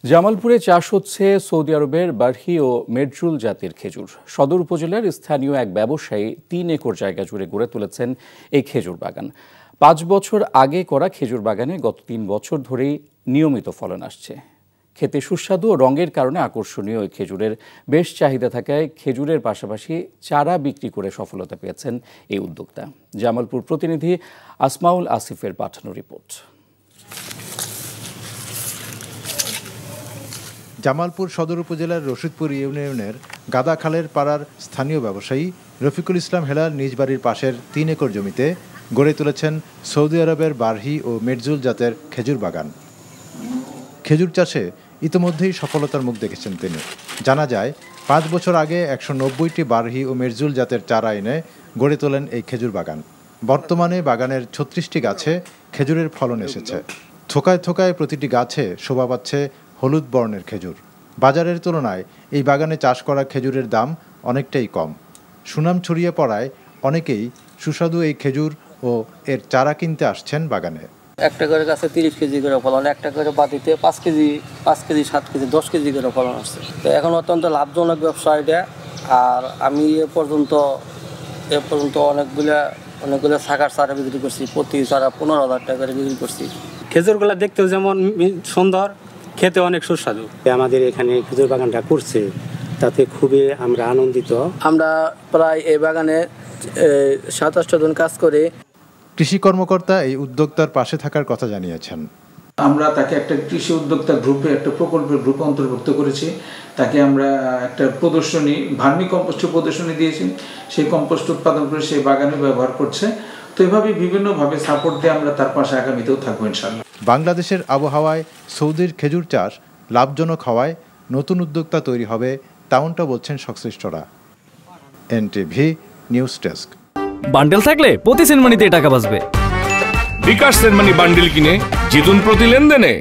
জামালপুরে চাষ হচ্ছে সৌদি আরবের বারহি ও মেডজুল জাতের খেজুর। সদর উপজেলার স্থানীয় এক ব্যবসায়ী ৩ একর জায়গা জুড়ে গড়ে তুলেছেন এই খেজুর বাগান। ৫ বছর আগে করা খেজুর বাগানে গত ৩ বছর ধরেই নিয়মিত ফলন আসছে। খেতে সুস্বাদু ও রঙের কারণে আকর্ষণীয় এই খেজুরের বেশ চাহিদা থাকায় খেজুরের পাশাপাশি চারা বিক্রি করে সফলতা পেয়েছেন এই উদ্যোক্তা। জামালপুর প্রতিনিধি আসমাউল আসিফের পাঠানো রিপোর্ট। জামালপুর সদর উপজেলার রশিদপুর ইউনিয়নের গাদাখালের পাড়ার স্থানীয় ব্যবসায়ী রফিকুল ইসলাম হেলাল নিজ বাড়ির পাশের ৩ একর জমিতে গড়ে তুলেছেন সৌদি আরবের বারহি ও মেডজুল জাতের খেজুর বাগান। খেজুর চাষে ইতিমধ্যেই সফলতার মুখ দেখেছেন তিনি। জানা যায় ৫ বছর আগে ১৯০টি বারহি ও মেডজুল জাতের চারা এনে গড়ে তোলেন এই খেজুর বাগান। বর্তমানে বাগানের ৩৬টি গাছে খেজুরের ফলন এসেছে। থোকায় থোকায় প্রতিটি গাছে শোভা পাচ্ছে হলুদ বর্ণের খেজুর। বাজারের তুলনায় এই বাগানে চাষ করা খেজুরের দাম অনেকটাই কম। সুনাম ছড়িয়ে পড়ায় অনেকেই সুস্বাদু এই খেজুর ও এর চারা কিনতে আসছেন বাগানে। একটা করে গাছে ৩০ কেজি করে ফলন, একটা করে বাতিতে ৫ কেজি ৭ কেজি ১০ কেজি করে ফলন আসছে। তো এখন অত্যন্ত লাভজনক ব্যবসা এটা। আর আমি এ পর্যন্ত অনেকগুলো শাখার চারা বিক্রি করছি। প্রতি চারা ১৫,০০০ টাকা করে বিক্রি করছি। খেজুরগুলো দেখতেও যেমন সুন্দর, খেতে অনেক সুস্বাদু। আমাদের এখানে খেজুর বাগানটা করছে, তাতে খুবই আমরা আনন্দিত। আমরা প্রায় এই বাগানে ২৭টা জন কাজ করে। কৃষি কর্মকর্তা এই উদ্যোক্তার পাশে থাকার কথা জানিয়েছেন। আমরা তাকে একটা কৃষি উদ্যোক্তা গ্রুপে, একটা প্রকল্পের গ্রুপে অন্তর্ভুক্ত করেছি। তাকে আমরা একটা প্রদর্শনী, ভার্মি কম্পোস্টের প্রদর্শনী দিয়েছি। সেই কম্পোস্ট উৎপাদন করে সেই বাগানে ব্যবহার করছে। তো এভাবে বিভিন্নভাবে সাপোর্ট দিয়ে আমরা তার পাশে আগামীতেও থাকবো ইনশাআল্লাহ। বাংলাদেশের আবহাওয়ায় সৌদির খেজুর চাষ লাভজনক হওয়ায় নতুন উদ্যোক্তা তৈরি হবে, তেমনটা বলছেন সংশ্লিষ্টরা। NTV news desk. বান্ডেল থাকলে প্রতি সেনমানিতে টাকা বাঁচবে। বিকাশ সেনমানি বান্ডেল কিনে জিতুন প্রতি লেনদেনে।